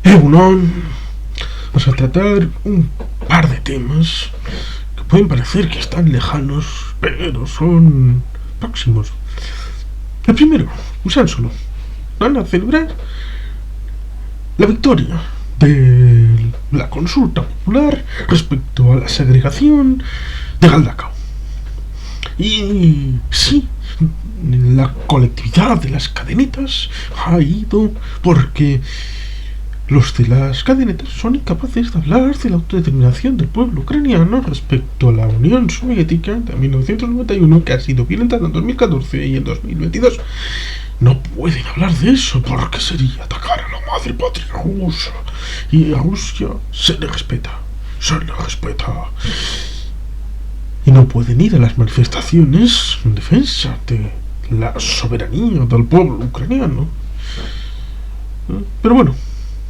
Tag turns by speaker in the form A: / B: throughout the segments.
A: Egunon, vamos a tratar un par de temas que pueden parecer que están lejanos, pero son próximos. El primero, Usánsolo. Van a celebrar la victoria de la consulta popular respecto a la segregación de Galdacao. Y sí, la colectividad de las cadenetas ha ido porque los de las cadenetas son incapaces de hablar de la autodeterminación del pueblo ucraniano respecto a la Unión Soviética de 1991, que ha sido violentada en 2014 y en 2022. No pueden hablar de eso porque sería atacar a la madre patria rusa. Y a Rusia se le respeta. Y no pueden ir a las manifestaciones en defensa de la soberanía del pueblo ucraniano. Pero bueno,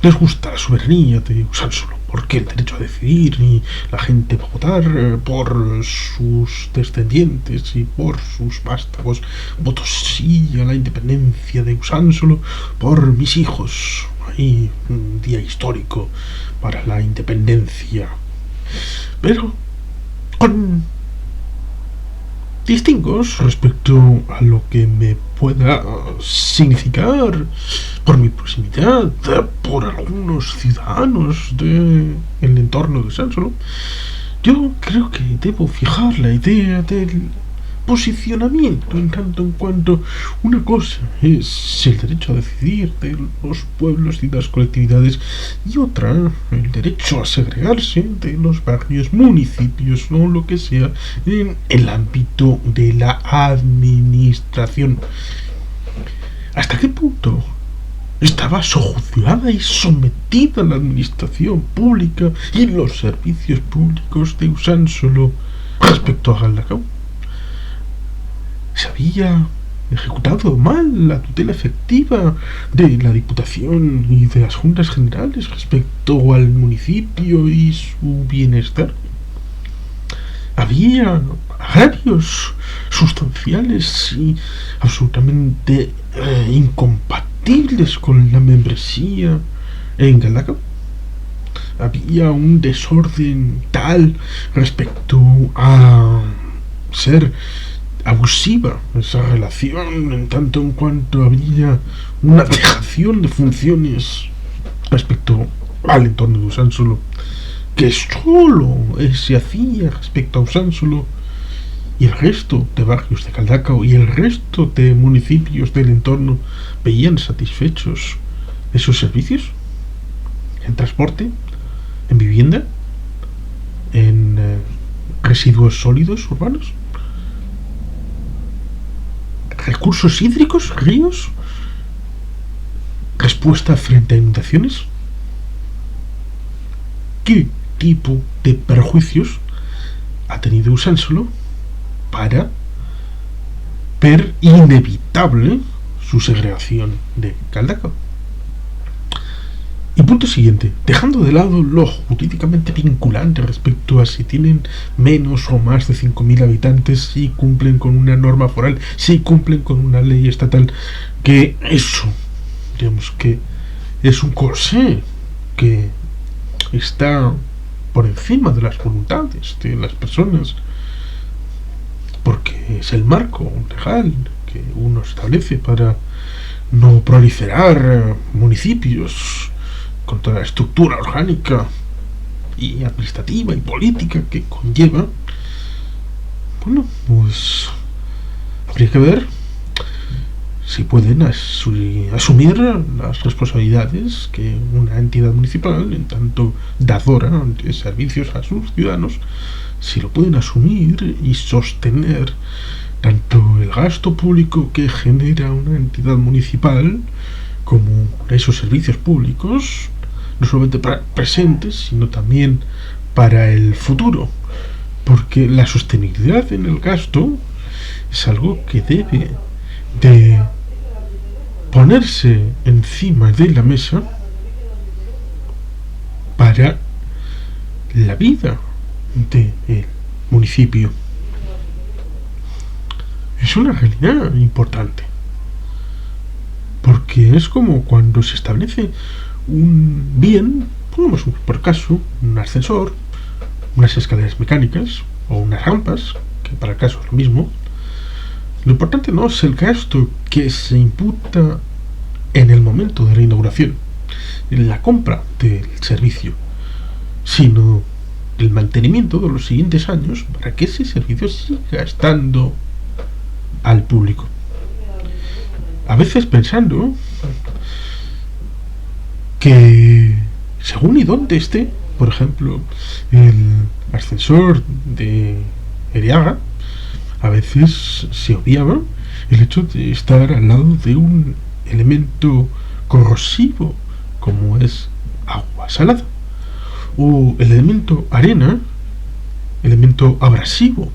A: les gusta la soberanía de Usánsolo, porque el derecho a decidir y la gente va a votar por sus descendientes y por sus vástagos. Voto sí a la independencia de Usánsolo por mis hijos. Hay un día histórico para la independencia, pero con distingos respecto a lo que me pueda significar por mi proximidad, por algunos ciudadanos del entorno de Usánsolo. Yo creo que debo fijar la idea del posicionamiento en tanto en cuanto una cosa es el derecho a decidir de los pueblos y las colectividades y otra el derecho a segregarse de los barrios, municipios o lo que sea en el ámbito de la administración. ¿Hasta qué punto estaba sojuzgada y sometida a la administración pública y los servicios públicos de Usánsolo respecto a Galdacao? ¿Se había ejecutado mal la tutela efectiva de la Diputación y de las Juntas Generales respecto al municipio y su bienestar? ¿Había agravios sustanciales y absolutamente incompatibles con la membresía en Galdacao? ¿Había un desorden tal respecto a ser abusiva esa relación en tanto en cuanto había una dejación de funciones respecto al entorno de Usánsolo que solo se hacía respecto a Usánsolo y el resto de barrios de Galdacao y el resto de municipios del entorno veían satisfechos esos servicios en transporte, en vivienda, en residuos sólidos urbanos, recursos hídricos, ríos, respuesta frente a inundaciones? ¿Qué tipo de perjuicios ha tenido Usánsolo para ver inevitable su segregación de Galdacao? Y punto siguiente, dejando de lado lo jurídicamente vinculante respecto a si tienen menos o más de 5.000 habitantes, si cumplen con una norma foral, si cumplen con una ley estatal, que eso, digamos que es un corsé que está por encima de las voluntades de las personas, porque es el marco legal que uno establece para no proliferar municipios con toda la estructura orgánica y administrativa y política que conlleva. Bueno, pues habría que ver si pueden asumir las responsabilidades que una entidad municipal, en tanto dadora de servicios a sus ciudadanos, si lo pueden asumir y sostener tanto el gasto público que genera una entidad municipal como esos servicios públicos, no solamente para el presente, sino también para el futuro, porque la sostenibilidad en el gasto es algo que debe de ponerse encima de la mesa para la vida del municipio. Es una realidad importante, porque es como cuando se establece un bien, pongamos por caso, un ascensor, unas escaleras mecánicas o unas rampas, que para el caso es lo mismo. Lo importante no es el gasto que se imputa en el momento de la inauguración, en la compra del servicio, sino el mantenimiento de los siguientes años para que ese servicio siga estando al público. A veces pensando que según y dónde esté, por ejemplo, el ascensor de Eriaga, a veces se obviaba el hecho de estar al lado de un elemento corrosivo como es agua salada, o el elemento arena, elemento abrasivo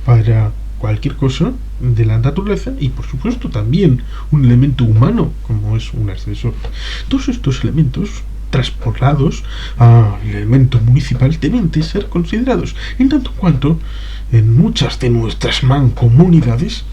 A: para cualquier cosa de la naturaleza, y por supuesto también un elemento humano como es un ascensor. Todos estos elementos traspolados al elemento municipal deben de ser considerados, en tanto cuanto en muchas de nuestras mancomunidades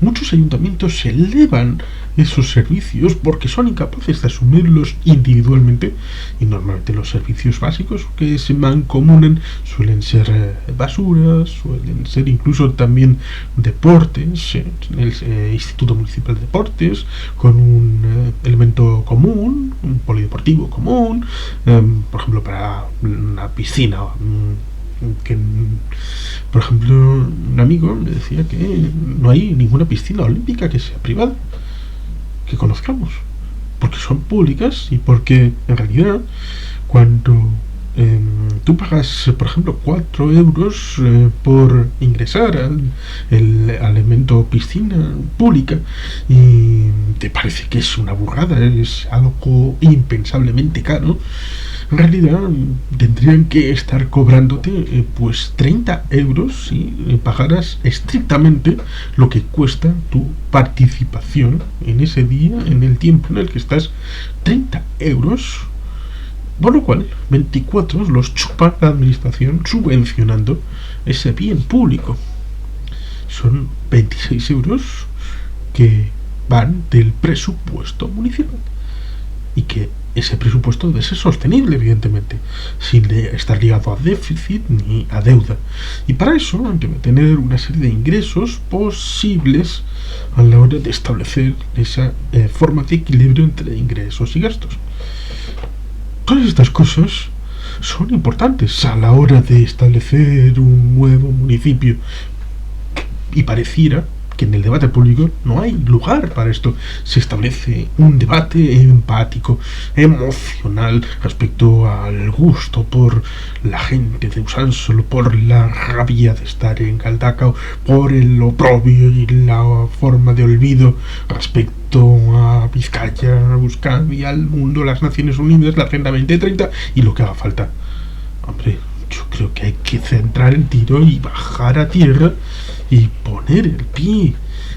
A: muchos ayuntamientos elevan esos servicios porque son incapaces de asumirlos individualmente, y normalmente los servicios básicos que se mancomunan suelen ser basuras, suelen ser incluso también deportes, el Instituto Municipal de Deportes con un elemento común, un polideportivo común, por ejemplo para una piscina, que por ejemplo un amigo me decía que no hay ninguna piscina olímpica que sea privada que conozcamos, porque son públicas y porque en realidad cuando tú pagas por ejemplo 4 euros por ingresar al elemento piscina pública y te parece que es una burrada, es algo impensablemente caro, en realidad tendrían que estar cobrándote pues 30 euros si pagaras estrictamente lo que cuesta tu participación en ese día, en el tiempo en el que estás. 30 euros, por lo cual 24 los chupa la administración subvencionando ese bien público. Son 26 euros que van del presupuesto municipal, y que ese presupuesto debe ser sostenible, evidentemente, sin estar ligado a déficit ni a deuda. Y para eso debe tener una serie de ingresos posibles a la hora de establecer esa forma de equilibrio entre ingresos y gastos. Todas estas cosas son importantes a la hora de establecer un nuevo municipio, y pareciera que en el debate público no hay lugar para esto. Se establece un debate empático, emocional, respecto al gusto por la gente de Usánsolo, por la rabia de estar en Galdacao, por el oprobio y la forma de olvido respecto a Vizcaya, a Euskadi, al mundo, las Naciones Unidas, la Agenda 2030 y lo que haga falta. Hombre, yo creo que hay que centrar el tiro y bajar a tierra y poner el pie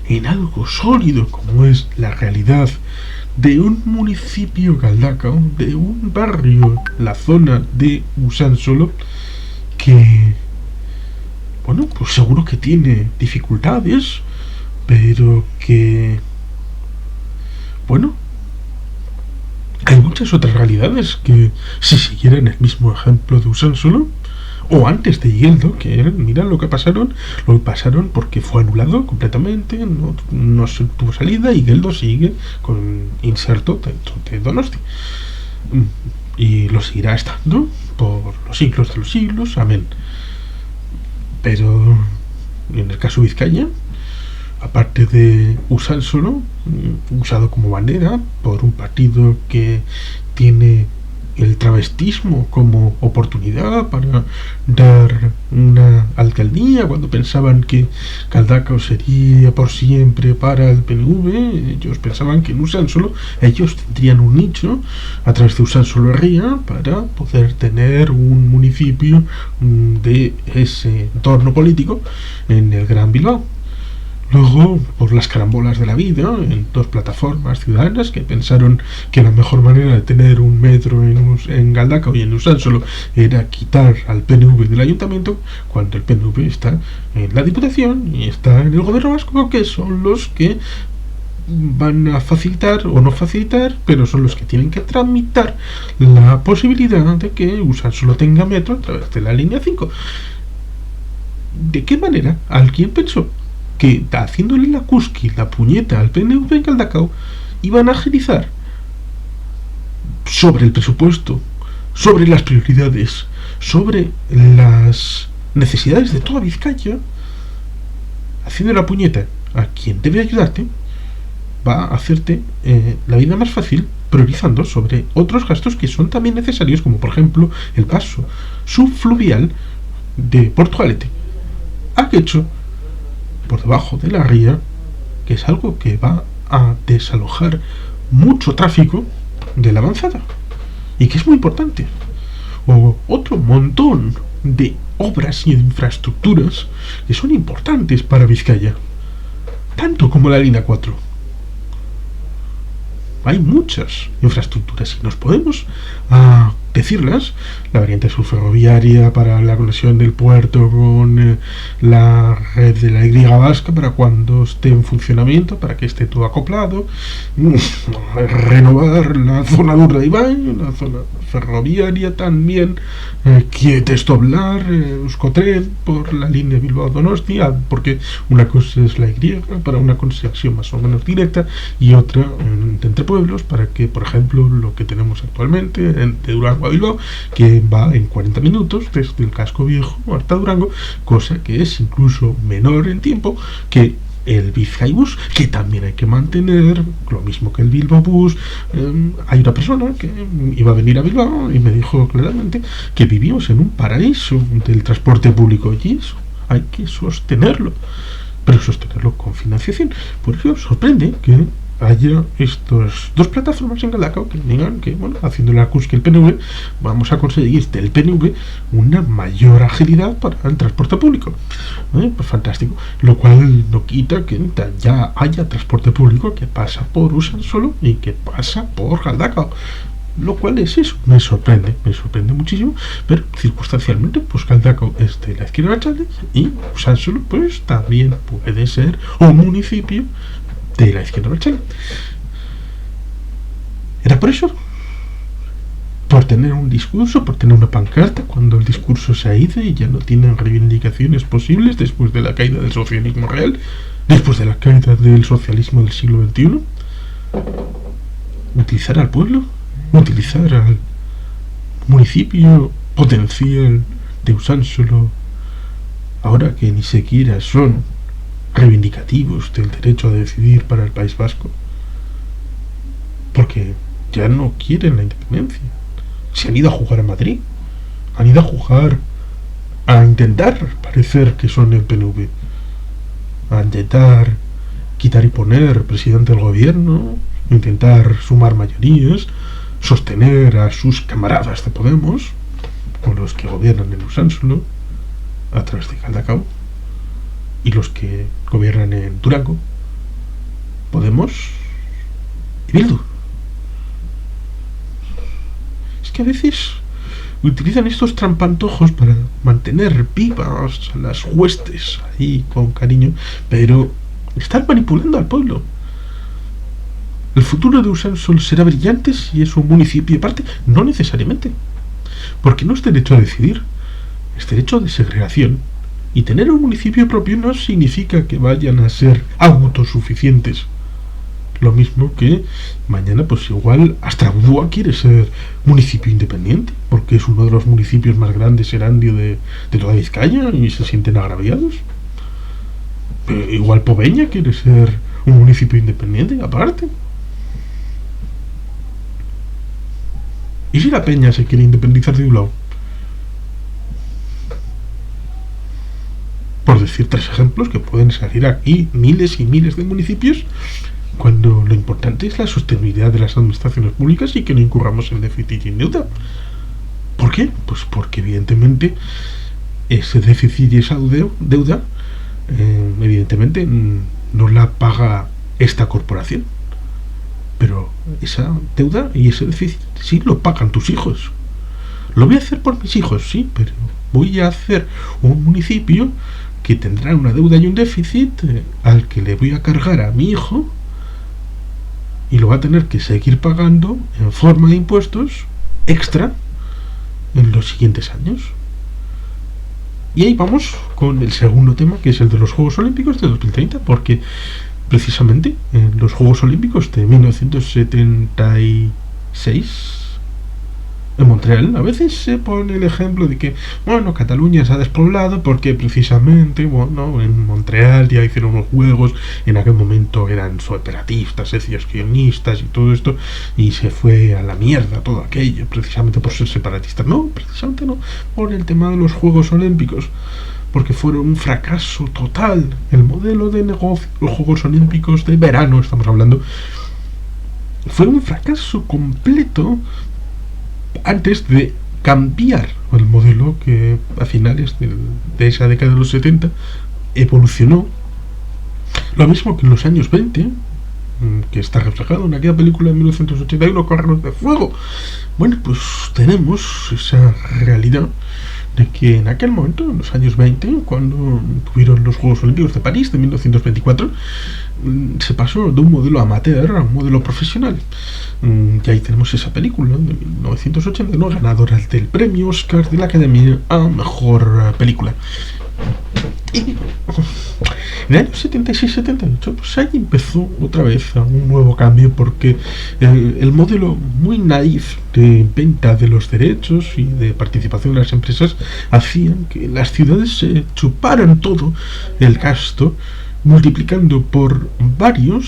A: en algo sólido como es la realidad de un municipio Galdacao, de un barrio, la zona de Usánsolo, que, bueno, pues seguro que tiene dificultades, pero que, bueno, hay muchas otras realidades que, si siguieran el mismo ejemplo de Usánsolo, o antes de Igeldo, que mira lo pasaron porque fue anulado completamente, no se tuvo salida, y Igeldo sigue con inserto dentro de Donosti. Y lo seguirá estando por los siglos de los siglos, amén. Pero en el caso de Vizcaya, aparte de Usánsolo, usado como bandera por un partido que tiene el travestismo como oportunidad para dar una alcaldía, cuando pensaban que Galdacao sería por siempre para el PNV, ellos pensaban que en Usánsolo ellos tendrían un nicho a través de Usánsolo Herria para poder tener un municipio de ese entorno político en el Gran Bilbao. Luego, por las carambolas de la vida, en dos plataformas ciudadanas que pensaron que la mejor manera de tener un metro en Galdacao y en Usánsolo era quitar al PNV del ayuntamiento, cuando el PNV está en la Diputación y está en el gobierno vasco, que son los que van a facilitar o no facilitar, pero son los que tienen que tramitar la posibilidad de que Usansolo tenga metro a través de la línea 5. ¿De qué manera alguien pensó que haciéndole la cusqui, la puñeta al PNV en Galdakao, iban a agilizar sobre el presupuesto, sobre las prioridades, sobre las necesidades de toda Vizcaya, haciendo la puñeta a quien debe ayudarte? Va a hacerte la vida más fácil priorizando sobre otros gastos que son también necesarios, como por ejemplo el paso subfluvial de Portugalete a Quecho por debajo de la ría, que es algo que va a desalojar mucho tráfico de la avanzada y que es muy importante. O otro montón de obras y de infraestructuras que son importantes para Vizcaya, tanto como la línea 4. Hay muchas infraestructuras y nos podemos decirlas: la variante subferroviaria para la conexión del puerto con la red de la Y vasca para cuando esté en funcionamiento, para que esté todo acoplado, renovar la zona de Urdaibai, la zona ferroviaria también, que desdoblar Euskotren por la línea Bilbao-Donostia, porque una cosa es la Y para una conexión más o menos directa y otra entre pueblos, para que, por ejemplo, lo que tenemos actualmente de Durango a Bilbao, que va en 40 minutos desde el casco viejo hasta Durango, cosa que es incluso menor en tiempo que el Bizkaibus, que también hay que mantener, lo mismo que el Bilbao Bus. Hay una persona que iba a venir a Bilbao y me dijo claramente que vivimos en un paraíso del transporte público, y eso hay que sostenerlo, pero sostenerlo con financiación. Por eso sorprende que haya estas dos plataformas en Galdakao que digan que, bueno, haciendo la cusqui el PNV, vamos a conseguir del PNV una mayor agilidad para el transporte público. Pues fantástico. Lo cual no quita que ya haya transporte público que pasa por Usansolo y que pasa por Galdakao. Lo cual es eso, me sorprende muchísimo, pero circunstancialmente, pues Galdakao es de la izquierda Abertzale y Usansolo pues también puede ser un municipio de la izquierda Abertzale. Era por eso, por tener un discurso, por tener una pancarta, cuando el discurso se ha ido y ya no tienen reivindicaciones posibles después de la caída del socialismo real, después de la caída del socialismo del siglo XXI. Utilizar al pueblo, utilizar al municipio potencial de Usansolo, ahora que ni siquiera son reivindicativos del derecho a decidir para el País Vasco, porque ya no quieren la independencia. Se han ido a jugar a Madrid, han ido a jugar a intentar parecer que son el PNV, a intentar quitar y poner presidente del gobierno, intentar sumar mayorías, sostener a sus camaradas de Podemos, con los que gobiernan en Usansolo a través de Galdakao, y los que gobiernan en Durango, Podemos y Bildu. Es que a veces utilizan estos trampantojos para mantener vivas las huestes ahí con cariño, pero están manipulando al pueblo. El futuro de Usansolo será brillante si es un municipio aparte, no necesariamente, porque no es derecho a decidir, es derecho de segregación. Y tener un municipio propio no significa que vayan a ser autosuficientes. Lo mismo que mañana, pues igual, Astrabudúa quiere ser municipio independiente, porque es uno de los municipios más grandes erandio de toda Vizcaya y se sienten agraviados. Pero igual Pobeña quiere ser un municipio independiente, aparte. ¿Y si la Peña se quiere independizar de un lado? Por decir tres ejemplos que pueden salir aquí miles y miles de municipios, cuando lo importante es la sostenibilidad de las administraciones públicas y que no incurramos en déficit y en deuda. ¿Por qué? Pues porque evidentemente ese déficit y esa deuda evidentemente no la paga esta corporación, pero esa deuda y ese déficit sí lo pagan tus hijos. Lo voy a hacer por mis hijos, sí, pero voy a hacer un municipio que tendrá una deuda y un déficit al que le voy a cargar a mi hijo y lo va a tener que seguir pagando en forma de impuestos extra en los siguientes años. Y ahí vamos con el segundo tema, que es el de los Juegos Olímpicos de 2030, porque precisamente en los Juegos Olímpicos de 1976 en Montreal a veces se pone el ejemplo de que, bueno, Cataluña se ha despoblado porque precisamente, bueno, en Montreal ya hicieron unos juegos, en aquel momento eran separatistas, secesionistas y todo esto, y se fue a la mierda todo aquello, precisamente por ser separatistas. No, precisamente no, por el tema de los Juegos Olímpicos, porque fueron un fracaso total. El modelo de negocio, los Juegos Olímpicos de verano, estamos hablando, fue un fracaso completo antes de cambiar el modelo que a finales de esa década de los 70 evolucionó. Lo mismo que en los años 20, que está reflejado en aquella película de 1981, Correos de Fuego. Bueno, pues tenemos esa realidad de que en aquel momento, en los años 20, cuando tuvieron los Juegos Olímpicos de París de 1924, se pasó de un modelo amateur a un modelo profesional. Y ahí tenemos esa película de 1981, ganadora del premio Oscar de la Academia a Mejor Película. Y en el año 76-78, pues ahí empezó otra vez un nuevo cambio, porque el modelo muy naif de venta de los derechos y de participación de las empresas hacían que las ciudades se chuparan todo el gasto, multiplicando por varios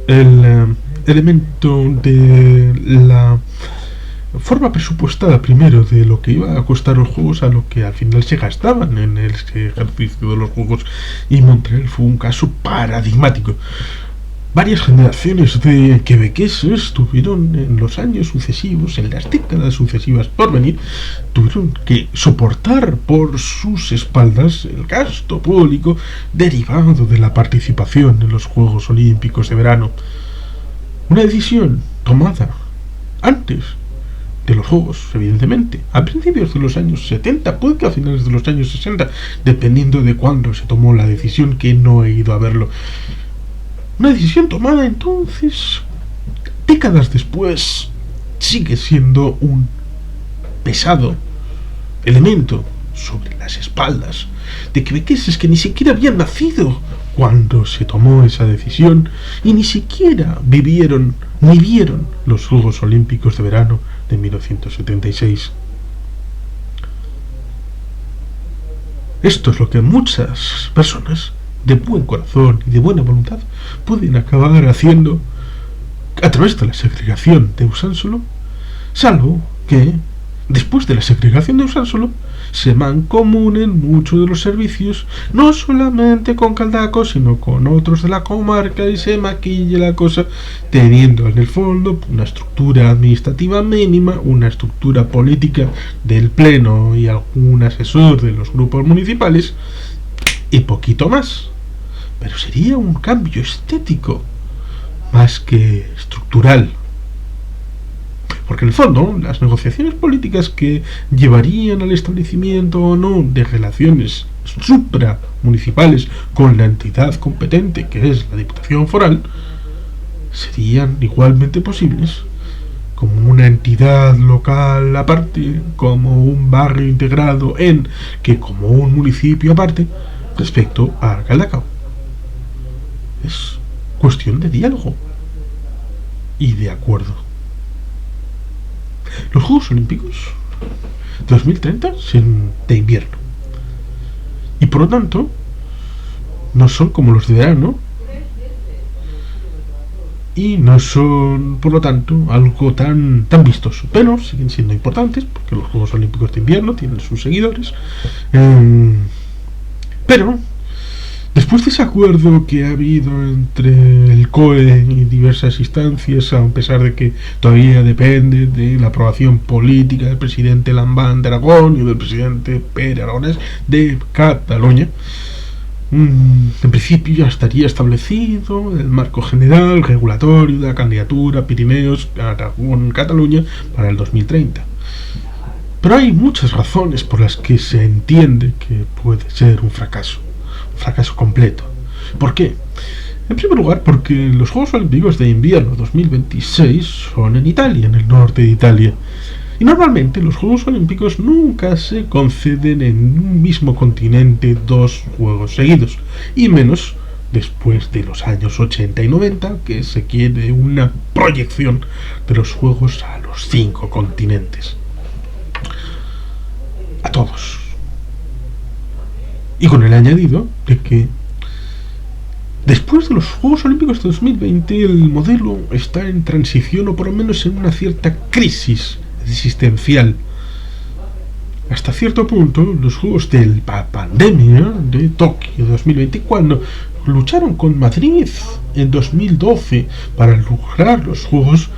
A: el elemento de la forma presupuestada primero de lo que iba a costar los juegos a lo que al final se gastaban en el ejercicio de los juegos, y Montreal fue un caso paradigmático. Varias generaciones de quebequeses tuvieron en los años sucesivos, en las décadas sucesivas por venir, tuvieron que soportar por sus espaldas el gasto público derivado de la participación en los Juegos Olímpicos de verano. Una decisión tomada antes de los Juegos, evidentemente, a principios de los años 70, puede que a finales de los años 60, dependiendo de cuándo se tomó la decisión, que no he ido a verlo. Una decisión tomada entonces, décadas después, sigue siendo un pesado elemento sobre las espaldas de quebequeses que ni siquiera habían nacido cuando se tomó esa decisión y ni siquiera vivieron ni vieron los Juegos Olímpicos de verano de 1976. Esto es lo que muchas personas de buen corazón y de buena voluntad pueden acabar haciendo a través de la segregación de Usánsolo, salvo que después de la segregación de Usánsolo se mancomunen muchos de los servicios, no solamente con Caldacos, sino con otros de la comarca, y se maquille la cosa, teniendo en el fondo una estructura administrativa mínima, una estructura política del pleno y algún asesor de los grupos municipales, y poquito más. Pero sería un cambio estético más que estructural. Porque en el fondo, las negociaciones políticas que llevarían al establecimiento o no de relaciones supramunicipales con la entidad competente, que es la Diputación Foral, serían igualmente posibles como una entidad local aparte, como un barrio integrado en, que como un municipio aparte, respecto a Galdacao. Es cuestión de diálogo y de acuerdo. Los Juegos Olímpicos 2030 son de invierno y por lo tanto no son como los de verano y no son por lo tanto algo tan vistoso, pero siguen siendo importantes porque los Juegos Olímpicos de invierno tienen sus seguidores, pero después de ese acuerdo que ha habido entre el COE y diversas instancias, a pesar de que todavía depende de la aprobación política del presidente Lambán de Aragón y del presidente Pere Aragonés de Cataluña, en principio ya estaría establecido el marco general regulatorio de la candidatura Pirineos, Aragón, Cataluña para el 2030. Pero hay muchas razones por las que se entiende que puede ser un fracaso completo. ¿Por qué? En primer lugar, porque los Juegos Olímpicos de Invierno 2026 son en Italia, en el norte de Italia. Y normalmente los Juegos Olímpicos nunca se conceden en un mismo continente dos juegos seguidos, y menos después de los años 80 y 90, que se quiere una proyección de los Juegos a los 5 continentes. A todos. Y con el añadido de que después de los Juegos Olímpicos de 2020 el modelo está en transición, o por lo menos en una cierta crisis existencial. Hasta cierto punto, los Juegos de la pandemia de Tokio 2020, cuando lucharon con Madrid en 2012 para lograr los Juegos,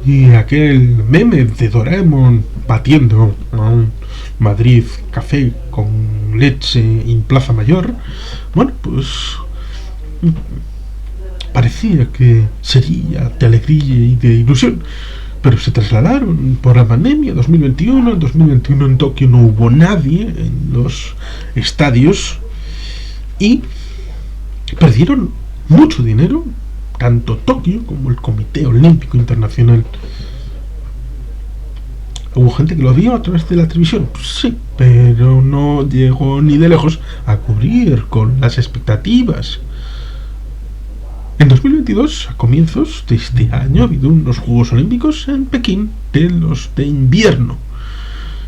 A: y aquel meme de Doraemon batiendo a un Madrid café con leche en Plaza Mayor, bueno, pues parecía que sería de alegría y de ilusión, pero se trasladaron por la pandemia 2021. En 2021 en Tokio no hubo nadie en los estadios y perdieron mucho dinero, tanto Tokio como el Comité Olímpico Internacional. Hubo gente que lo vio a través de la televisión, pues sí, pero no llegó ni de lejos a cubrir con las expectativas. En 2022, a comienzos de este año, ha habido unos Juegos Olímpicos en Pekín, de los de invierno.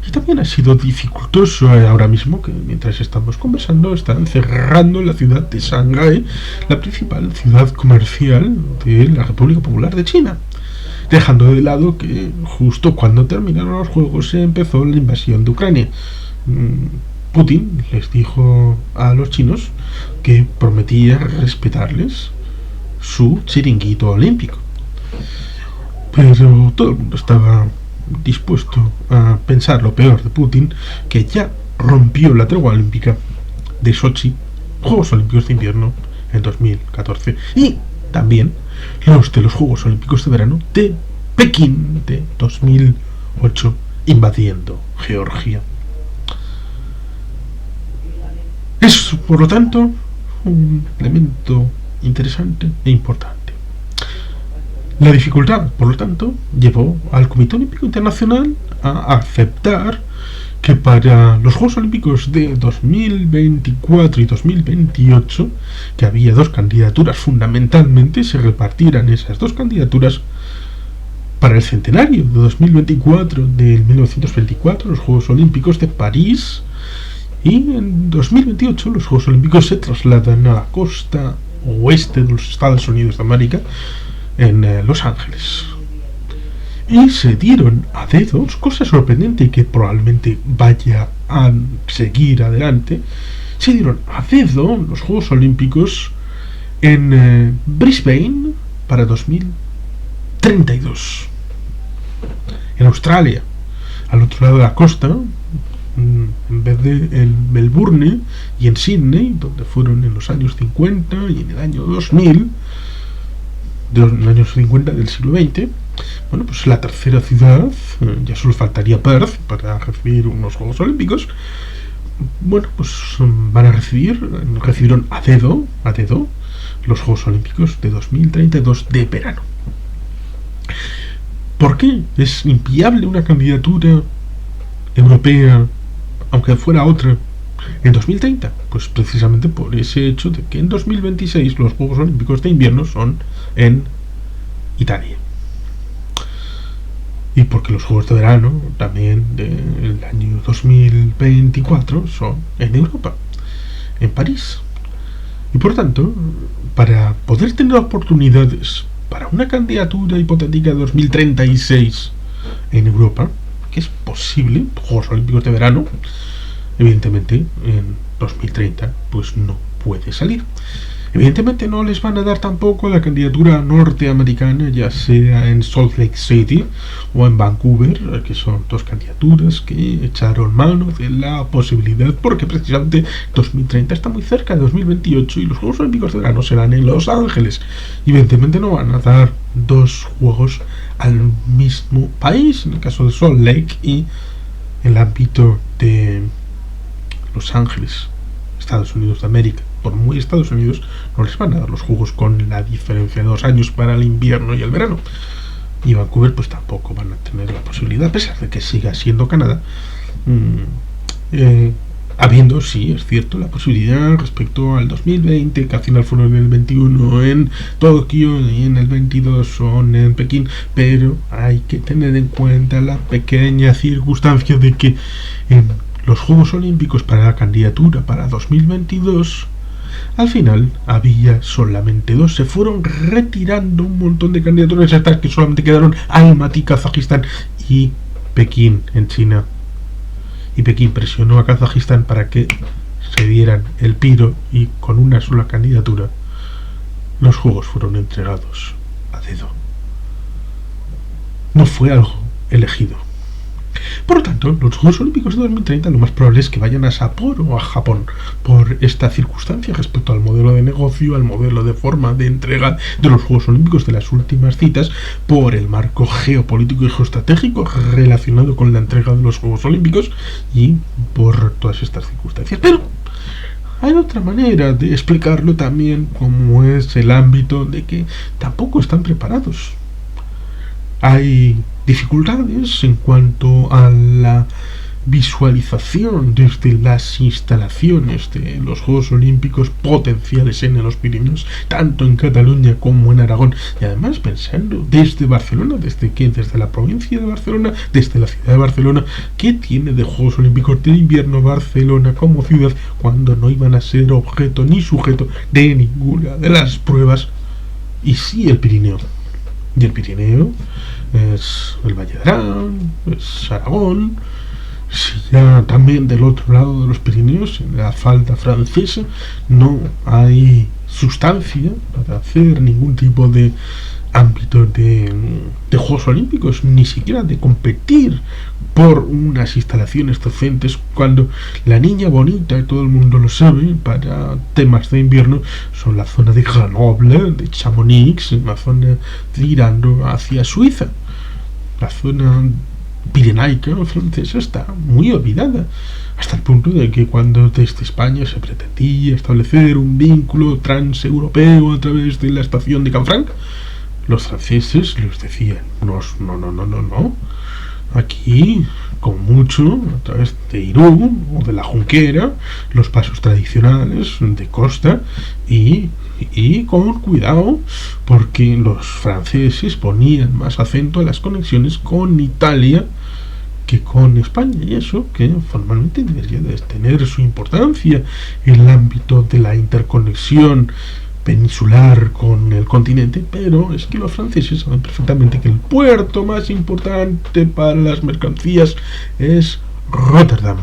A: Y también ha sido dificultoso ahora mismo, que mientras estamos conversando, están cerrando la ciudad de Shanghái, la principal ciudad comercial de la República Popular de China. Dejando de lado que justo cuando terminaron los Juegos se empezó la invasión de Ucrania. Putin les dijo a los chinos que prometía respetarles su chiringuito olímpico, pero todo el mundo estaba dispuesto a pensar lo peor de Putin, que ya rompió la tregua olímpica de Sochi, Juegos Olímpicos de Invierno en 2014, y también los de los Juegos Olímpicos de Verano de Pekín de 2008, invadiendo Georgia. Es, por lo tanto, un elemento interesante e importante. La dificultad, por lo tanto, llevó al Comité Olímpico Internacional a aceptar que para los Juegos Olímpicos de 2024 y 2028, que había dos candidaturas fundamentalmente, se repartieran esas dos candidaturas para el centenario de 2024 del 1924, los Juegos Olímpicos de París, y en 2028 los Juegos Olímpicos se trasladan a la costa oeste de los Estados Unidos de América, en Los Ángeles. Y se dieron a dedos, cosa sorprendente y que probablemente vaya a seguir adelante, se dieron a dedo los Juegos Olímpicos en Brisbane para 2032, en Australia, al otro lado de la costa, en vez de en Melbourne y en Sydney, donde fueron en los años 50 y en el año 2000, de los años 50 del siglo XX. Bueno, pues la tercera ciudad, ya solo faltaría Perth para recibir unos Juegos Olímpicos. Bueno, pues recibieron a dedo los Juegos Olímpicos de 2032 de verano. ¿Por qué es inviable una candidatura europea, aunque fuera otra, en 2030? Pues precisamente por ese hecho de que en 2026 los Juegos Olímpicos de Invierno son en Italia, y porque los Juegos de Verano también del año 2024 son en Europa, en París. Y por tanto, para poder tener oportunidades para una candidatura hipotética de 2036 en Europa, que es posible, Juegos Olímpicos de Verano, evidentemente en 2030 pues no puede salir. Evidentemente no les van a dar tampoco la candidatura norteamericana, ya sea en Salt Lake City o en Vancouver, que son dos candidaturas que echaron mano de la posibilidad, porque precisamente 2030 está muy cerca de 2028 y los Juegos Olímpicos de Verano serán en Los Ángeles. Evidentemente no van a dar dos juegos al mismo país, en el caso de Salt Lake y en el ámbito de Los Ángeles, Estados Unidos de América. por muy Estados Unidos, no les van a dar los Juegos con la diferencia de 2 años para el invierno y el verano. Y Vancouver pues tampoco van a tener la posibilidad, a pesar de que siga siendo Canadá, habiendo, sí, es cierto, la posibilidad respecto al 2020, que al final fueron en el 21 en Tokio y en el 22 son en Pekín, pero hay que tener en cuenta la pequeña circunstancia de que en los Juegos Olímpicos para la candidatura para 2022 al final había solamente 2, se fueron retirando un montón de candidaturas hasta que solamente quedaron Almaty, Kazajistán y Pekín en China. Y Pekín presionó a Kazajistán para que se dieran el piro y con una sola candidatura los Juegos fueron entregados a dedo. No fue algo elegido. Por lo tanto, los Juegos Olímpicos de 2030 lo más probable es que vayan a Sapporo o a Japón por esta circunstancia respecto al modelo de negocio, al modelo de forma de entrega de los Juegos Olímpicos de las últimas citas, por el marco geopolítico y geoestratégico relacionado con la entrega de los Juegos Olímpicos y por todas estas circunstancias. Pero hay otra manera de explicarlo también, como es el ámbito de que tampoco están preparados. Hay dificultades en cuanto a la visualización desde las instalaciones de los Juegos Olímpicos potenciales en los Pirineos, tanto en Cataluña como en Aragón, y además pensando desde Barcelona, desde la provincia de Barcelona, desde la ciudad de Barcelona, ¿qué tiene de Juegos Olímpicos de invierno Barcelona como ciudad cuando no iban a ser objeto ni sujeto de ninguna de las pruebas? Y sí, el Pirineo. Y el Pirineo es el Valle de Arán, es Aragón. Si ya también del otro lado de los Pirineos, en la falda francesa, no hay sustancia para hacer ningún tipo de ámbito de Juegos Olímpicos, ni siquiera de competir por unas instalaciones docentes, cuando la niña bonita, y todo el mundo lo sabe, para temas de invierno, son la zona de Grenoble, de Chamonix, la zona tirando hacia Suiza. La zona pirenaica francesa está muy olvidada, hasta el punto de que cuando desde España se pretendía establecer un vínculo transeuropeo a través de la estación de Canfranc, los franceses les decían, no, aquí, con mucho, a través de Irún o de la Junquera, los pasos tradicionales de costa y con cuidado, porque los franceses ponían más acento a las conexiones con Italia que con España, y eso que formalmente debería de tener su importancia en el ámbito de la interconexión peninsular con el continente, pero es que los franceses saben perfectamente que el puerto más importante para las mercancías es Rotterdam.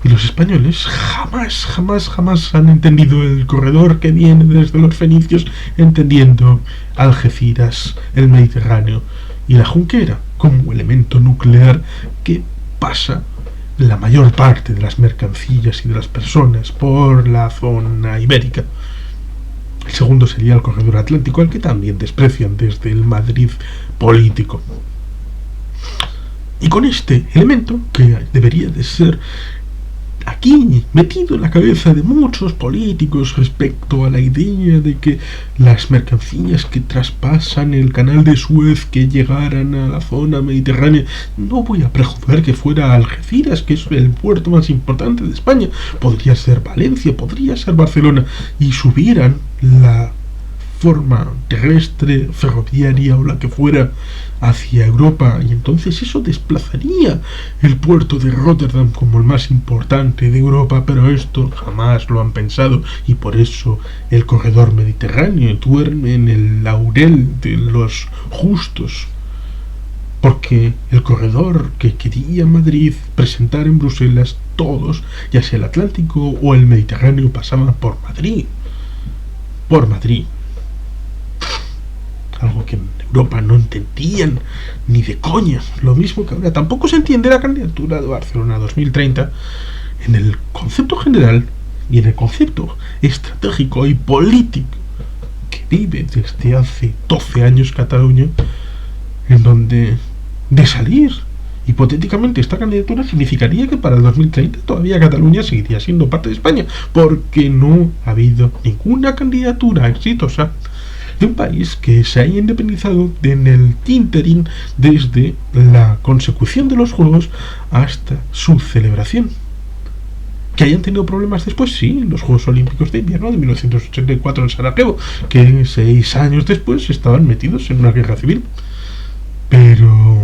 A: Y los españoles jamás han entendido el corredor que viene desde los fenicios, entendiendo Algeciras, el Mediterráneo y la Junquera como elemento nuclear que pasa la mayor parte de las mercancías y de las personas por la zona ibérica. El segundo sería el corredor atlántico, al que también desprecian desde el Madrid político. Y con este elemento, que debería de ser aquí metido en la cabeza de muchos políticos respecto a la idea de que las mercancías que traspasan el canal de Suez, que llegaran a la zona mediterránea, no voy a prejuzgar que fuera Algeciras, que es el puerto más importante de España, podría ser Valencia, podría ser Barcelona, y subieran la forma terrestre, ferroviaria o la que fuera hacia Europa, y entonces eso desplazaría el puerto de Rotterdam como el más importante de Europa, pero esto jamás lo han pensado, y por eso el corredor mediterráneo duerme en el laurel de los justos, porque el corredor que quería Madrid presentar en Bruselas, todos, ya sea el Atlántico o el Mediterráneo, pasaban por Madrid. Algo que en Europa no entendían ni de coña. Lo mismo que ahora tampoco se entiende la candidatura de Barcelona 2030 en el concepto general y en el concepto estratégico y político que vive desde hace 12 años Cataluña, en donde de salir hipotéticamente esta candidatura significaría que para el 2030 todavía Cataluña seguiría siendo parte de España, porque no ha habido ninguna candidatura exitosa de un país que se haya independizado en el ínterin desde la consecución de los Juegos hasta su celebración. ¿Que hayan tenido problemas después? Sí, los Juegos Olímpicos de Invierno de 1984 en Sarajevo, que 6 años después estaban metidos en una guerra civil. Pero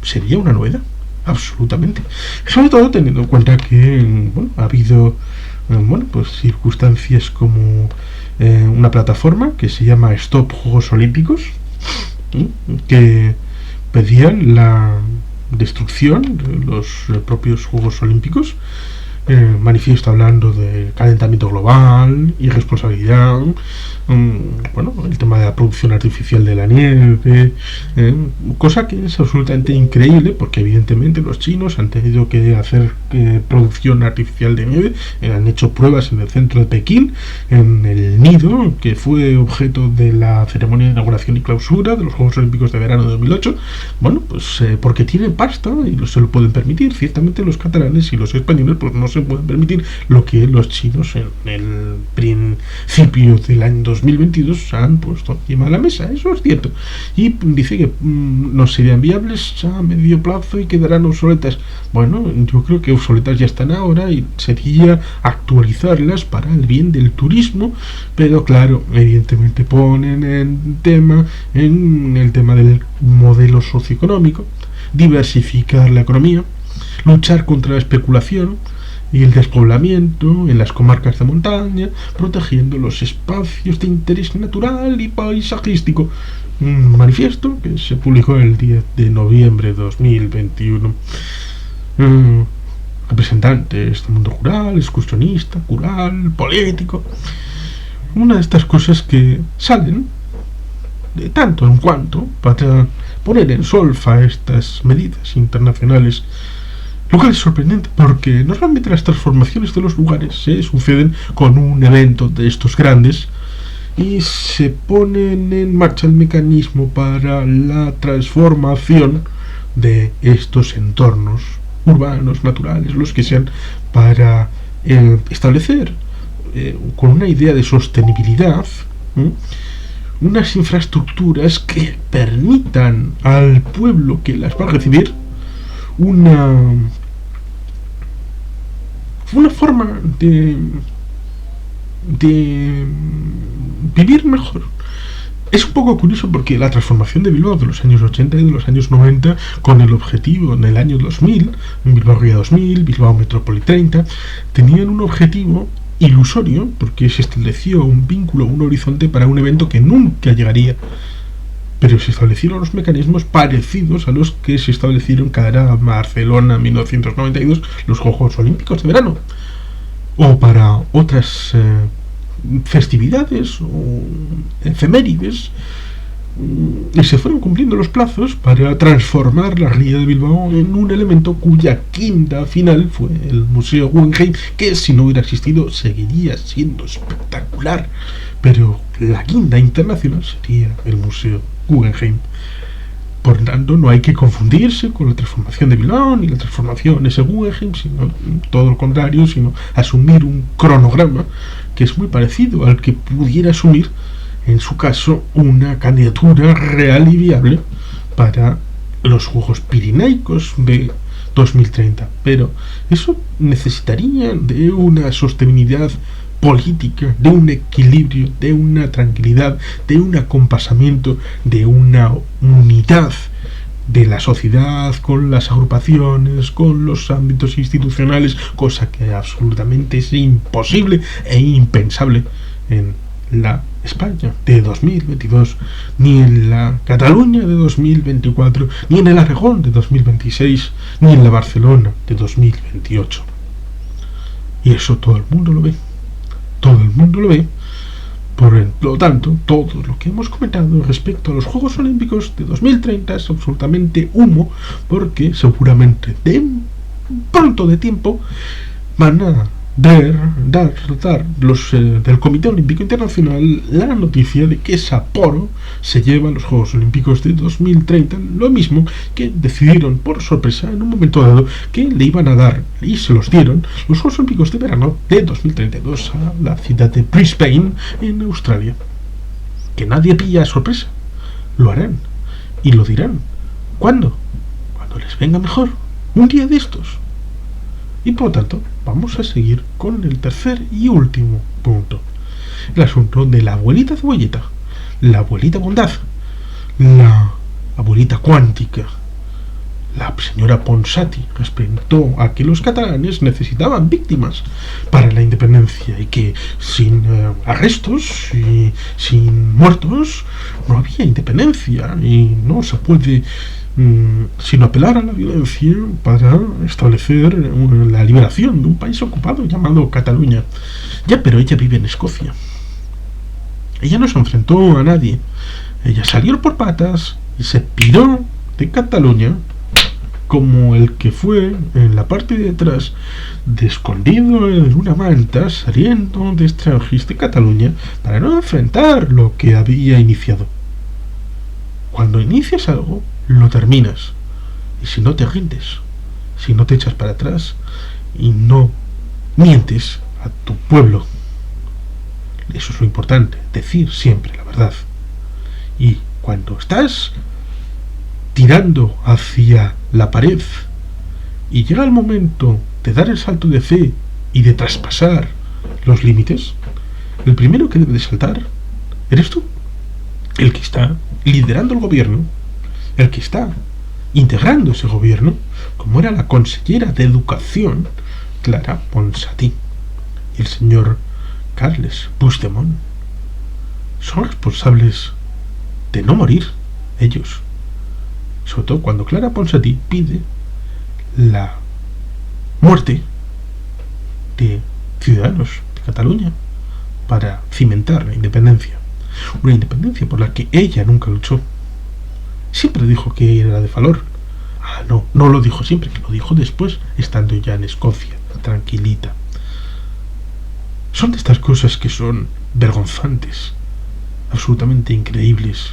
A: ¿sería una novedad? Absolutamente. Sobre todo teniendo en cuenta que ha habido pues circunstancias como una plataforma que se llama Stop Juegos Olímpicos, que pedían la destrucción de los propios Juegos Olímpicos. Manifiesto hablando de calentamiento global, irresponsabilidad, el tema de la producción artificial de la nieve, cosa que es absolutamente increíble porque evidentemente los chinos han tenido que hacer producción artificial de nieve, han hecho pruebas en el centro de Pekín, en el nido que fue objeto de la ceremonia de inauguración y clausura de los Juegos Olímpicos de verano de 2008, porque tienen pasta y se lo pueden permitir. Ciertamente los catalanes y los españoles pues no se pueden permitir lo que los chinos en el principio del año 2022 han puesto encima de la mesa. Eso es cierto, y dice que no serían viables a medio plazo y quedarán obsoletas. Bueno, yo creo que obsoletas ya están ahora y sería actualizarlas para el bien del turismo, pero claro, evidentemente ponen en el tema del modelo socioeconómico, diversificar la economía, luchar contra la especulación y el despoblamiento en las comarcas de montaña, protegiendo los espacios de interés natural y paisajístico. Un manifiesto que se publicó el 10 de noviembre de 2021. Representantes del mundo rural, excursionista, rural, político. Una de estas cosas que salen de tanto en cuanto para poner en solfa estas medidas internacionales. Lo cual es sorprendente porque normalmente las transformaciones de los lugares se suceden con un evento de estos grandes y se ponen en marcha el mecanismo para la transformación de estos entornos urbanos, naturales, los que sean, para establecer con una idea de sostenibilidad unas infraestructuras que permitan al pueblo que las va a recibir una forma de vivir mejor. Es un poco curioso porque la transformación de Bilbao de los años 80 y de los años 90, con el objetivo en el año 2000, Bilbao Ría 2000, Bilbao Metrópoli 30, tenían un objetivo ilusorio porque se estableció un vínculo, un horizonte para un evento que nunca llegaría. Pero se establecieron los mecanismos parecidos a los que se establecieron para Barcelona en 1992, los Juegos Olímpicos de verano, o para otras festividades o efemérides, y se fueron cumpliendo los plazos para transformar la Ría de Bilbao en un elemento cuya quinta final fue el Museo Guggenheim, que si no hubiera existido seguiría siendo espectacular, pero la quinta internacional sería el Museo Guggenheim. Por tanto, no hay que confundirse con la transformación de Bilbao ni la transformación de ese Guggenheim, sino todo lo contrario, sino asumir un cronograma que es muy parecido al que pudiera asumir, en su caso, una candidatura real y viable para los Juegos Pirineicos de 2030. Pero eso necesitaría de una sostenibilidad política, de un equilibrio, de una tranquilidad, de un acompasamiento, de una unidad de la sociedad con las agrupaciones, con los ámbitos institucionales, cosa que absolutamente es imposible e impensable en la España de 2022, ni en la Cataluña de 2024, ni en el Aragón de 2026, ni en la Barcelona de 2028. Y eso todo el mundo lo ve. Todo el mundo lo ve. Por lo tanto, todo lo que hemos comentado respecto a los Juegos Olímpicos de 2030 es absolutamente humo, porque seguramente de pronto de tiempo van a dar los del Comité Olímpico Internacional la noticia de que Sapporo se lleva los Juegos Olímpicos de 2030, lo mismo que decidieron por sorpresa en un momento dado que le iban a dar, y se los dieron, los Juegos Olímpicos de verano de 2032 a la ciudad de Brisbane en Australia. Que nadie pilla sorpresa, lo harán y lo dirán. ¿Cuándo? Cuando les venga mejor, un día de estos. Y por lo tanto, vamos a seguir con el tercer y último punto. El asunto de la abuelita cebolleta, la abuelita bondad, la abuelita cuántica. La señora Ponsati respetó a que los catalanes necesitaban víctimas para la independencia y que sin arrestos y sin muertos no había independencia y no se puede sino apelar a la violencia para establecer la liberación de un país ocupado llamado Cataluña. Ya, pero ella vive en Escocia. Ella no se enfrentó a nadie. Ella salió por patas y se piró de Cataluña como el que fue en la parte de atrás, de escondido en una manta, saliendo de Extranjis de Cataluña para no enfrentar lo que había iniciado. Cuando inicias algo, lo terminas. Y si no te rindes, si no te echas para atrás y no mientes a tu pueblo, eso es lo importante, decir siempre la verdad. Y cuando estás tirando hacia la pared y llega el momento de dar el salto de fe y de traspasar los límites, el primero que debe de saltar eres tú, el que está liderando el gobierno, el que está integrando ese gobierno, como era la consellera de Educación, Clara Ponsatí, y el señor Carles Puigdemont. Son responsables de no morir ellos, sobre todo cuando Clara Ponsatí pide la muerte de ciudadanos de Cataluña para cimentar la independencia, una independencia por la que ella nunca luchó. Siempre dijo que era de valor. No lo dijo siempre, que lo dijo después, estando ya en Escocia, tranquilita. Son de estas cosas que son vergonzantes, absolutamente increíbles.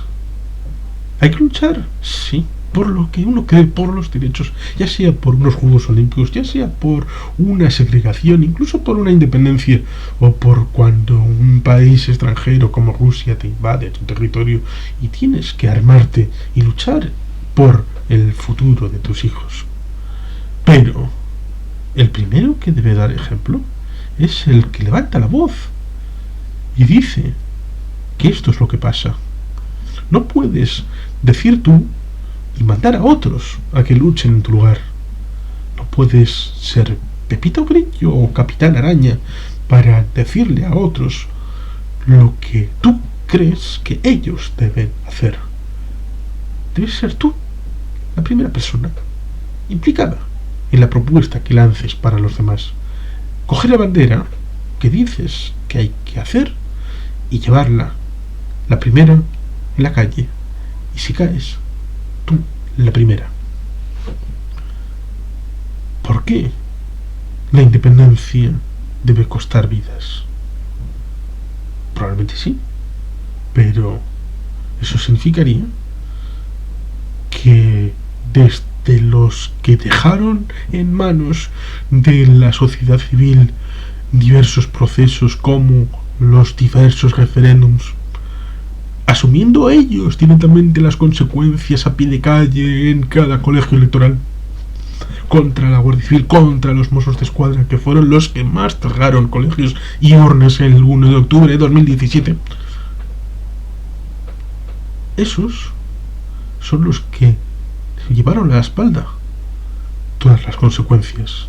A: ¿Hay que luchar? Sí, por lo que uno cree, por los derechos, ya sea por unos Juegos Olímpicos, ya sea por una segregación, incluso por una independencia, o por cuando un país extranjero como Rusia te invade tu territorio y tienes que armarte y luchar por el futuro de tus hijos. Pero el primero que debe dar ejemplo es el que levanta la voz y dice que esto es lo que pasa. No puedes decir tú y mandar a otros a que luchen en tu lugar. No puedes ser Pepito Grillo o Capitán Araña para decirle a otros lo que tú crees que ellos deben hacer. Debes ser tú la primera persona implicada en la propuesta que lances para los demás. Coger la bandera que dices que hay que hacer y llevarla, la primera, en la calle. Y si caes, tú, la primera. ¿Por qué la independencia debe costar vidas? Probablemente sí, pero eso significaría que desde los que dejaron en manos de la sociedad civil diversos procesos como los diversos referéndums, asumiendo ellos directamente las consecuencias a pie de calle en cada colegio electoral, contra la Guardia Civil, contra los Mossos de Escuadra, que fueron los que más cerraron colegios y urnas el 1 de octubre de 2017, esos son los que se llevaron a la espalda todas las consecuencias.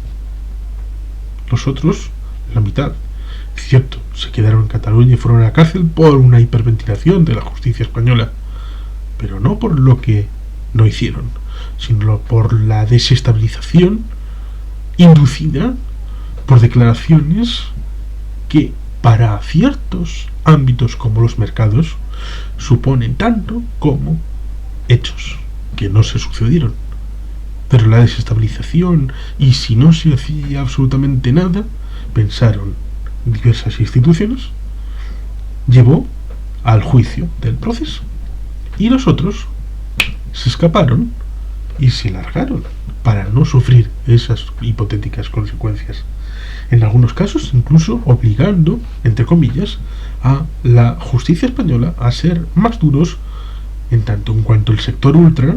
A: Los otros, la mitad, es cierto, se quedaron en Cataluña y fueron a la cárcel por una hiperventilación de la justicia española, pero no por lo que no hicieron, sino por la desestabilización inducida por declaraciones que para ciertos ámbitos como los mercados suponen tanto como hechos que no se sucedieron. Pero la desestabilización, y si no se hacía absolutamente nada, pensaron diversas instituciones, llevó al juicio del proceso. Y los otros se escaparon y se largaron para no sufrir esas hipotéticas consecuencias. En algunos casos, incluso obligando, entre comillas, a la justicia española a ser más duros en tanto en cuanto el sector ultra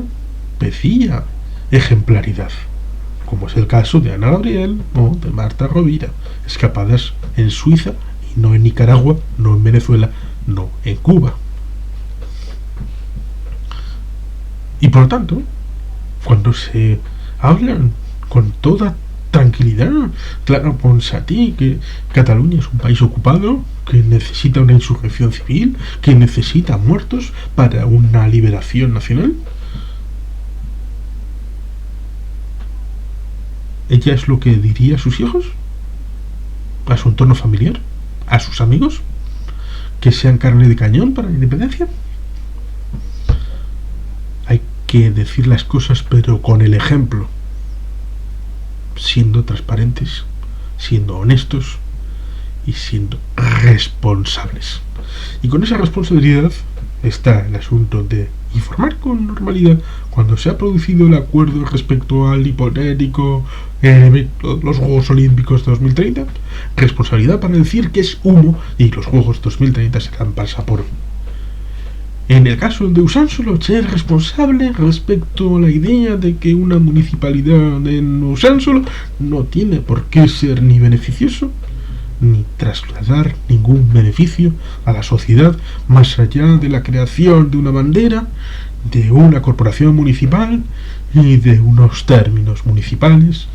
A: pedía ejemplaridad, como es el caso de Ana Gabriel o de Marta Rovira, escapadas en Suiza y no en Nicaragua, no en Venezuela, no en Cuba. Y por lo tanto, cuando se hablan con toda tranquilidad, Clara Ponsatí, que Cataluña es un país ocupado, que necesita una insurrección civil, que necesita muertos para una liberación nacional, ¿ella es lo que diría a sus hijos? ¿A su entorno familiar? ¿A sus amigos? ¿Que sean carne de cañón para la independencia? Hay que decir las cosas, pero con el ejemplo, siendo transparentes, siendo honestos y siendo responsables. Y con esa responsabilidad está el asunto de informar con normalidad cuando se ha producido el acuerdo respecto al hipotético los Juegos Olímpicos 2030, responsabilidad para decir que es humo y los Juegos 2030 serán pasaporte. En el caso de Usánsolo, ser responsable respecto a la idea de que una municipalidad en Usánsolo no tiene por qué ser ni beneficioso ni trasladar ningún beneficio a la sociedad más allá de la creación de una bandera, de una corporación municipal y de unos términos municipales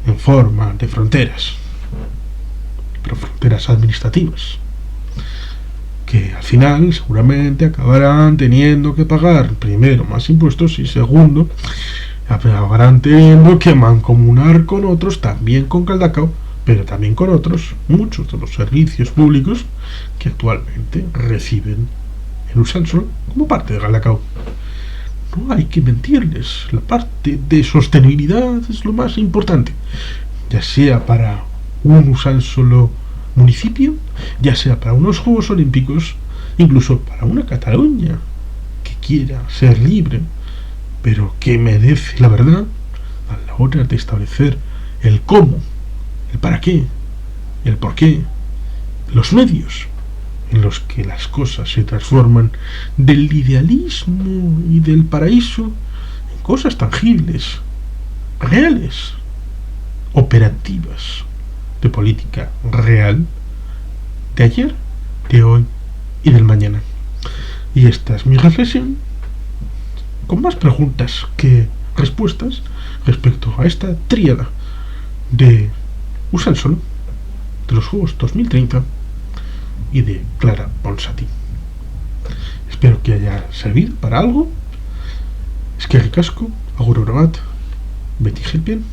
A: en forma de fronteras, pero fronteras administrativas, que al final seguramente acabarán teniendo que pagar primero más impuestos y segundo acabarán teniendo que mancomunar con otros, también con Caldacao, pero también con otros, muchos de los servicios públicos que actualmente reciben en Usánsolo como parte de Caldacao. No hay que mentirles, la parte de sostenibilidad es lo más importante, ya sea para un Usánsolo municipio, ya sea para unos Juegos Olímpicos, incluso para una Cataluña que quiera ser libre, pero que merece la verdad a la hora de establecer el cómo, el para qué, el por qué, los medios en los que las cosas se transforman del idealismo y del paraíso en cosas tangibles, reales, operativas, de política real, de ayer, de hoy y del mañana. Y esta es mi reflexión, con más preguntas que respuestas respecto a esta tríada de Usánsolo, de los Juegos 2030 y de Clara Ponsatí. Espero que haya servido para algo. Eskerrik asko, agur bat, beti helpien.